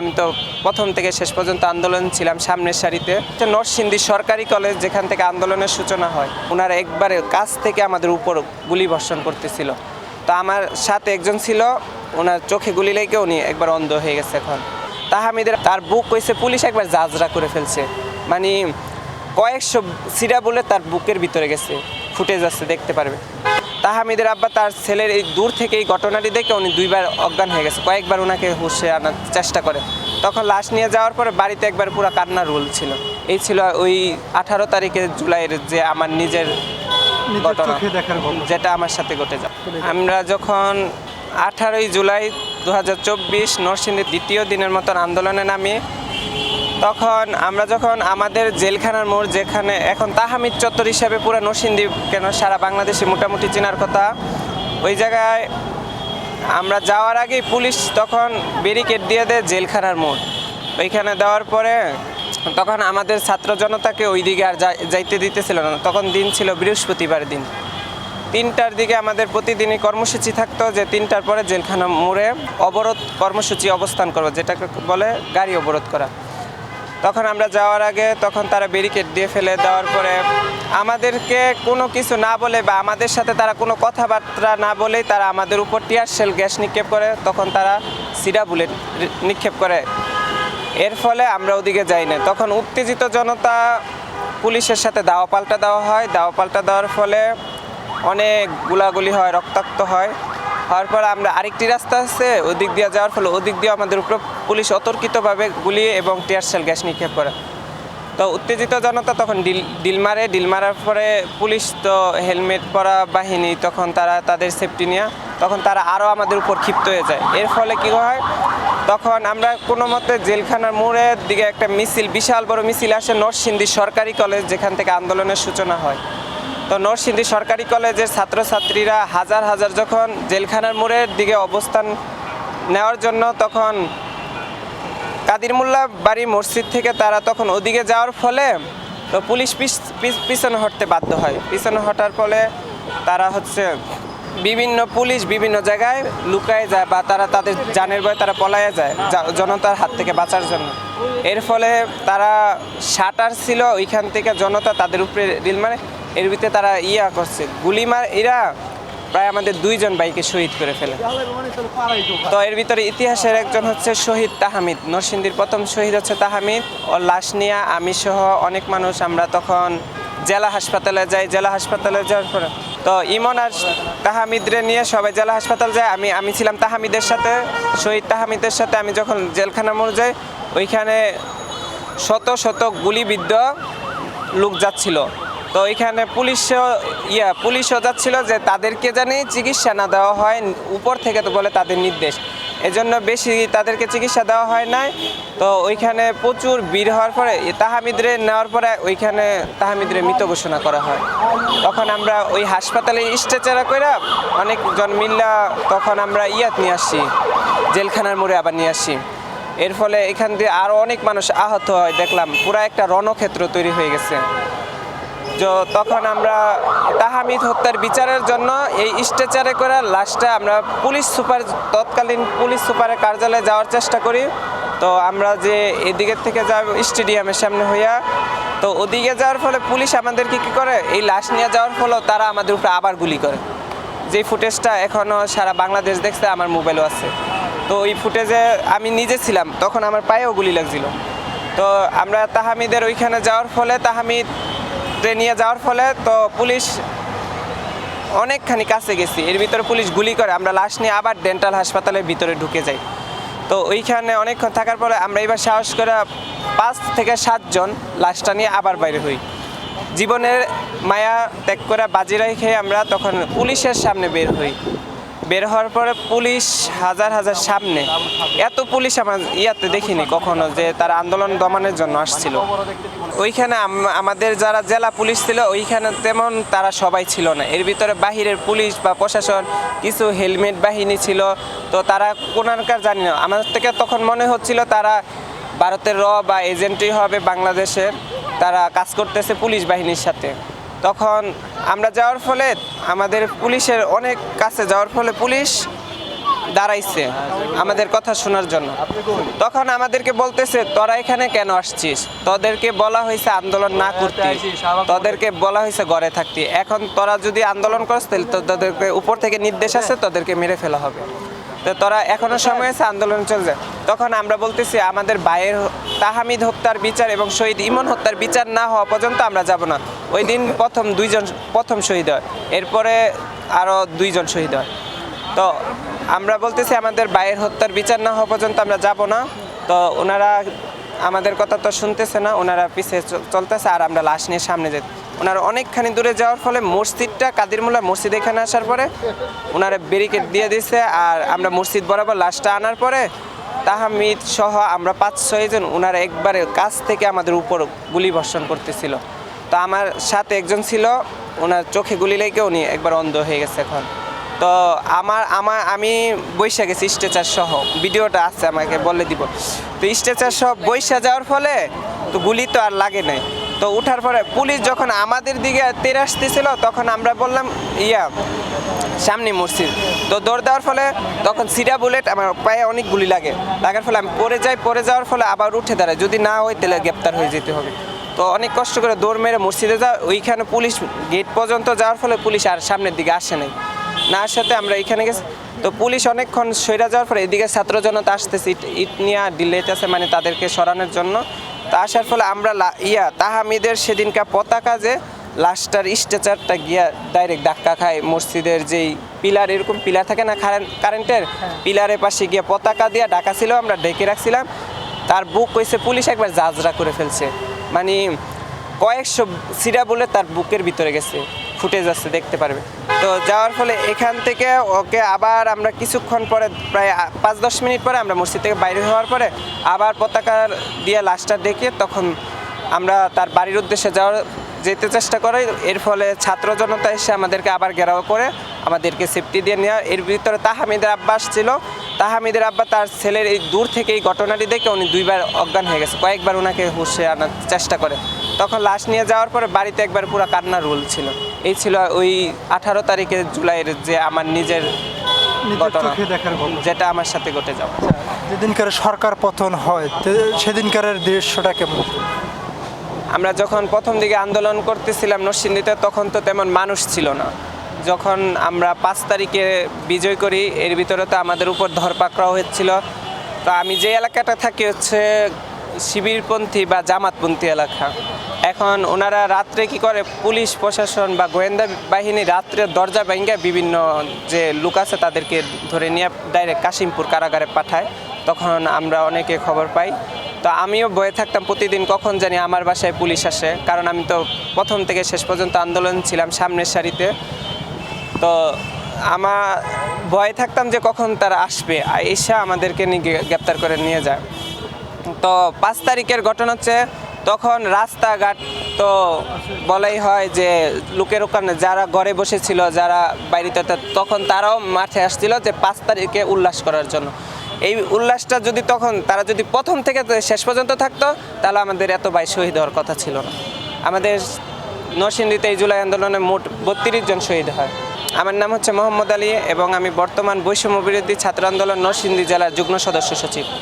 আমি তো প্রথম থেকে শেষ পর্যন্ত আন্দোলন ছিলাম সামনের সারিতে। নরসিংদী সরকারি কলেজ যেখান থেকে আন্দোলনের সূচনা হয়, ওনারা একবারে কাছ থেকে আমাদের উপর গুলি বর্ষণ করতেছিল। তো আমার সাথে একজন ছিল, ওনার চোখে গুলি লেগে উনি একবার অন্ধ হয়ে গেছে। এখন তাহমিদের তার বুক হয়েছে পুলিশ একবার জাজরা করে ফেলছে, মানে কয়েকশো সিরা বলে তার বুকের ভিতরে গেছে, ফুটেজ আছে, দেখতে পারবে। তাহমিদের আব্বা তার ছেলের এই দূর থেকে এই ঘটনাটি দেখে উনি দুইবার অজ্ঞান হয়ে গেছে, কয়েকবার ওনাকে হুঁশে আনার চেষ্টা করে। তখন লাশ নিয়ে যাওয়ার পরে বাড়িতে একবার পুরো কান্নার রোল ছিল। এই ছিল ওই 18 তারিখে জুলাইয়ের যে আমার নিজের ঘটনা, যেটা আমার সাথে ঘটে যায়। আমরা যখন 18ই জুলাই 2024 নরসিংদীর দ্বিতীয় দিনের মতন আন্দোলনে নামি, তখন আমরা যখন আমাদের জেলখানার মোড়, যেখানে এখন তাহমিদ চত্বর হিসাবে পুরো নরসিংদী কেন সারা বাংলাদেশে মোটামুটি চেনার কথা, ওই জায়গায় আমরা যাওয়ার আগেই পুলিশ তখন ব্যারিকেড দিয়ে দেয় জেলখানার মোড়। ওইখানে দেওয়ার পরে তখন আমাদের ছাত্র জনতাকে ওই দিকে আর যাইতে দিতেছিল না। তখন দিন ছিল বৃহস্পতিবার দিন, 3টার দিকে আমাদের প্রতিদিনই কর্মসূচি থাকতো যে 3টার পরে জেলখানা মোড়ে অবরোধ কর্মসূচি অবস্থান করবো, যেটাকে বলে গাড়ি অবরোধ করা। তখন আমরা যাওয়ার আগে তখন তারা ব্যারিকেড দিয়ে ফেলে দেওয়ার পরে আমাদেরকে কোনো কিছু না বলে বা আমাদের সাথে তারা কোনো কথাবার্তা না বলেই তারা আমাদের উপর টিয়ার শেল গ্যাস নিক্ষেপ করে। তখন তারা সিরা বুলেট নিক্ষেপ করে, এর ফলে আমরা ওদিকে যাই না। তখন উত্তেজিত জনতা পুলিশের সাথে দাওয়া পাল্টা দেওয়া হয়। দাওয়া পাল্টা দেওয়ার ফলে অনেক গুলাগুলি হয়, রক্তাক্ত হয়। হওয়ার পর আমরা আরেকটি রাস্তা আছে ওদিক দিয়ে যাওয়ার ফলে ওদিক দিয়ে আমাদের উপর পুলিশ অতর্কিতভাবে গুলি এবং টিয়ারশেল গ্যাস নিক্ষেপ করে। তো উত্তেজিত জনতা তখন ডিল মারার পরে পুলিশ তো হেলমেট পরা বাহিনী, তখন তারা তাদের সেফটি নিয়ে তখন তারা আরও আমাদের উপর ক্ষিপ্ত হয়ে যায়। এর ফলে কী হয়, তখন আমরা কোনো মতে জেলখানার মোড়ের দিকে একটা মিছিল, বিশাল বড় মিছিল আসে নরসিংদী সরকারি কলেজ, যেখান থেকে আন্দোলনের সূচনা হয়। তো নরসিংদী সরকারি কলেজের ছাত্রছাত্রীরা হাজার হাজার যখন জেলখানার মোড়ের দিকে অবস্থান নেওয়ার জন্য, তখন কাদির মোল্লা বাড়ি মসজিদ থেকে তারা তখন ওদিকে যাওয়ার ফলে তো পুলিশ পিছনে হটতে বাধ্য হয়। পিছনে হটার ফলে তারা পুলিশ বিভিন্ন জায়গায় লুকায় যায় বা তারা তাদের জানের ভয়ে তারা পলায়ে যায় জনতার হাত থেকে বাঁচার জন্য। এর ফলে তারা শাটার ছিল, ওইখান থেকে জনতা তাদের উপরে ডিল মারে। এর ভিতরে তারা করছে গুলি এরা প্রায় আমাদের 2 জন ভাইকে শহীদ করে ফেলে। তো এর ভিতরে ইতিহাসের একজন হচ্ছে শহীদ তাহমিদ, নরসিংদীর প্রথম শহীদ হচ্ছে তাহমিদ। ওর লাশ নিয়ে আমি সহ অনেক মানুষ আমরা তখন জেলা হাসপাতালে যাই। জেলা হাসপাতালে যাওয়ার পরে তো ইমন আর তাহমিদরে নিয়ে সবাই জেলা হাসপাতাল যায়। আমি ছিলাম তাহমিদের সাথে, শহীদ তাহমিদের সাথে। আমি যখন জেলখানা মোড় যাই, ওইখানে শত শত গুলিবিদ্ধ লোক যাচ্ছিল। তো ওইখানে পুলিশও যাচ্ছিল যে তাদেরকে জানি চিকিৎসা না দেওয়া হয়, উপর থেকে তো বলে তাদের নির্দেশ, এজন্য বেশি তাদেরকে চিকিৎসা দেওয়া হয় নাই। তো ওইখানে প্রচুর ভিড় হওয়ার পরে তাহমিদরে নেওয়ার পরে ওইখানে তাহমিদরে মৃত ঘোষণা করা হয়। তখন আমরা ওই হাসপাতালে স্ট্রেচারে করে অনেকজন মিল্লা তখন আমরা নিয়ে আসি, জেলখানার মোড়ে আবার নিয়ে আসি। এর ফলে এখান দিয়ে আরও অনেক মানুষ আহত হয়, দেখলাম পুরো একটা রণক্ষেত্র তৈরি হয়ে গেছে। তখন আমরা তাহমিদ হত্যার বিচারের জন্য এই স্ট্রেচারে করে লাশটা আমরা তৎকালীন পুলিশ সুপারের কার্যালয়ে যাওয়ার চেষ্টা করি। তো আমরা যে এদিকের থেকে যাব স্টেডিয়ামের সামনে হইয়া, তো ওদিকে যাওয়ার ফলে পুলিশ আমাদেরকে কী করে, এই লাশ নিয়ে যাওয়ার ফলে তারা আমাদের উপরে আবার গুলি করে। যে ফুটেজটা এখনও সারা বাংলাদেশ দেখছে, আমার মোবাইলও আছে। তো ওই ফুটেজে আমি নিজে ছিলাম, তখন আমার পায়েও গুলি লাগছিল। তো আমরা তাহমিদের ওইখানে যাওয়ার ফলে নিয়ে যাওয়ার ফলে তো পুলিশ অনেকখানি কাছে গেছি, এর ভিতরে পুলিশ গুলি করে। আমরা লাশ নিয়ে আবার ডেন্টাল হাসপাতালের ভিতরে ঢুকে যাই। তো ওইখানে অনেকক্ষণ থাকার পরে আমরা এবার সাহস করে 5 থেকে 7 জন লাশটা নিয়ে আবার বাইরে হই। জীবনের মায়া ত্যাগ করে বাজি রেখে আমরা তখন পুলিশের সামনে বের হই। বের হওয়ার পরে পুলিশ হাজার হাজার সামনে, এত পুলিশ আমার দেখিনি কখনো যে তারা আন্দোলন দমনের জন্য আসছিল। ওইখানে আমাদের যারা জেলা পুলিশ ছিল ওইখানে তেমন তারা সবাই ছিল না। এর ভিতরে বাহিরের পুলিশ বা প্রশাসন, কিছু হেলমেট বাহিনী ছিল। তো তারা কোনখানকার জানি না, আমাদের থেকে তখন মনে হচ্ছিল তারা ভারতের বা এজেন্টই হবে বাংলাদেশের, তারা কাজ করতেছে পুলিশ বাহিনীর সাথে। তখন আমরা যাওয়ার ফলে আমাদের পুলিশের অনেক কাছে যাওয়ার ফলে পুলিশ দাঁড়াইছে আমাদের কথা শোনার জন্য। তখন আমাদেরকে বলতেছে তোরা এখানে কেন আসছিস, তোদেরকে বলা হয়েছে আন্দোলন না করতে, তোদেরকে বলা হয়েছে ঘরে থাকতে, এখন তোরা যদি আন্দোলন করিস তাহলে তোদেরকে উপর থেকে নির্দেশ আছে তোদেরকে মেরে ফেলা হবে, তো তোরা এখনো সময় আছে আন্দোলন চলছে। তখন আমরা বলতেছি আমাদের ভাইয়ের তাহমিদ হত্যার বিচার এবং শহীদ ইমন হত্যার বিচার না হওয়া পর্যন্ত আমরা যাব না। ওই দিন প্রথম শহীদ হয়, এরপরে আরও 2 জন শহীদ হয়। তো আমরা বলতেছি আমাদের ভাইয়ের হত্যার বিচার না হওয়া পর্যন্ত আমরা যাব না। তো ওনারা আমাদের কথা তো শুনতেছে না, ওনারা পিছিয়ে চলতেছে আর আমরা লাশ নিয়ে সামনে যেতে। ওনারা অনেকখানি দূরে যাওয়ার ফলে মসজিদটা কাদির মোল্লার মসজিদ এখানে আসার পরে ওনারা ব্যারিকেড দিয়ে দিছে, আর আমরা মসজিদ বরাবর লাশটা আনার পরে তাহমিদ সহ আমরা 5-6 জন ওনারা একবারে কাছ থেকে আমাদের উপর গুলি বর্ষণ করতেছিল। তো আমার সাথে একজন ছিল, ওনার চোখে গুলি লেগে উনি একবার অন্ধ হয়ে গেছে এখন। তো আমি বৈশা গেছি স্ট্রেচার সহ, ভিডিওটা আছে আমাকে বলে দিব। তো স্ট্রেচার সহ বৈশা যাওয়ার ফলে তো গুলি তো আর লাগে নাই। তো উঠার পরে পুলিশ যখন আমাদের দিকে তেড়ে আসতেছিল তখন আমরা বললাম সামনে মসজিদ, তো দৌড় দেওয়ার ফলে তখন সিরা বুলেট আমার পায়ে অনেক গুলি লাগার ফলে আমি পড়ে যাওয়ার ফলে আবার উঠে দাঁড়াই, যদি না হয় তাহলে গ্রেপ্তার হয়ে যেতে হবে। তো অনেক কষ্ট করে দৌড় মেরে মসজিদে ওইখানে পুলিশ গেট পর্যন্ত যাওয়ার ফলে পুলিশ আর সামনের দিকে আসে নাই, না আসাতে আমরা এখানে গেছি। তো পুলিশ অনেকক্ষণ সইরা যাওয়ার পরে এদিকে ছাত্র জনতা আসতেছে, ইট নিয়ে ডিলেতেছে, মানে তাদেরকে সরানোর জন্য। তা আসার ফলে আমরা তাহমিদের সেদিনকার পতাকা যে লাশটার স্ট্রেচারটা গিয়া ডাইরেক্ট ধাক্কা খায় মসজিদের যেই পিলার, এরকম পিলার থাকে না কারেন্টের, পিলারের পাশে গিয়ে পতাকা দিয়ে ঢাকা ছিল, আমরা ঢেকে রাখছিলাম। তার বুক কইছে পুলিশ একবার জাজরা করে ফেলছে, মানে কয়েকশো সিরা বলে তার বুকের ভিতরে গেছে, ফুটেজ আছে দেখতে পারবে। তো যাওয়ার ফলে এখান থেকে ওকে আবার আমরা কিছুক্ষণ পরে প্রায় 5-10 মিনিট পরে আমরা মসজিদ থেকে বাইরে হওয়ার পরে আবার পতাকা দিয়ে লাশটা দেখে তখন আমরা তার বাড়ির উদ্দেশ্যে যেতে চেষ্টা করি। এর ফলে ছাত্র জনতা এসে আমাদেরকে আবার ঘেরাও করে আমাদেরকে সেফটি দিয়ে নেওয়া। এর ভিতরে তাহমিদের আব্বা আসছিল, তাহমিদের আব্বা তার ছেলের এই দূর থেকে এই ঘটনাটি দেখে উনি 2বার অজ্ঞান হয়ে গেছে, কয়েকবার ওনাকে হুঁশে আনার চেষ্টা করে। তখন লাশ নিয়ে যাওয়ার পরে বাড়িতে একবার পুরো কান্নার রোল ছিল। এই ছিল ওই 18 তারিখে জুলাইয়ের যে আমার নিজের ঘটনা, যেটা আমার সাথে ঘটে যাওয়া। যেদিনকার সরকার পতন হয় সেদিনকারের দৃশ্যটা কেমন? আমরা যখন প্রথম দিকে আন্দোলন করতেছিলাম নরসিংদীতে তখন তো তেমন মানুষ ছিল না। যখন আমরা 5 তারিখে বিজয় করি এর ভিতরে তো আমাদের উপর ধরপাকড়াও হচ্ছিল। তো আমি যে এলাকাটা থাকি হচ্ছে শিবিরপন্থী বা জামাতপন্থী এলাকা। এখন ওনারা রাত্রে কি করে, পুলিশ প্রশাসন বা গোয়েন্দা বাহিনী রাত্রে দরজা ভেঙে বিভিন্ন যে লোক আছে তাদেরকে ধরে নিয়ে ডাইরেক্ট কাশিমপুর কারাগারে পাঠায়। তখন আমরা অনেকে খবর পাই। তো আমিও ভয়ে থাকতাম প্রতিদিন কখন জানি আমার বাসায় পুলিশ আসে, কারণ আমি তো প্রথম থেকে শেষ পর্যন্ত আন্দোলন ছিলাম সামনের সারিতে। তো আমার ভয়ে থাকতাম যে কখন তারা আসবে এসে আমাদেরকে গ্রেপ্তার করে নিয়ে যায়। তো 5 তারিখের ঘটনা হচ্ছে তখন রাস্তাঘাট তো বলাই হয় যে লোকের ওখানে যারা ঘরে বসেছিল, যারা বাইরেতে, তখন তারাও মাঠে আসছিল যে 5 তারিখে উল্লাস করার জন্য। এই উল্লাসটা যদি তখন তারা যদি প্রথম থেকে শেষ পর্যন্ত থাকতো তাহলে আমাদের এত ভাই শহীদ হওয়ার কথা ছিল না। আমাদের নরসিংদীতে এই জুলাই আন্দোলনে মোট 32 জন শহীদ হয়। আমার নাম হচ্ছে মোহাম্মদ আলী এবং আমি বর্তমান বৈষম্য বিরোধী ছাত্র আন্দোলন নরসিংদী জেলার যুগ্ম সদস্য সচিব।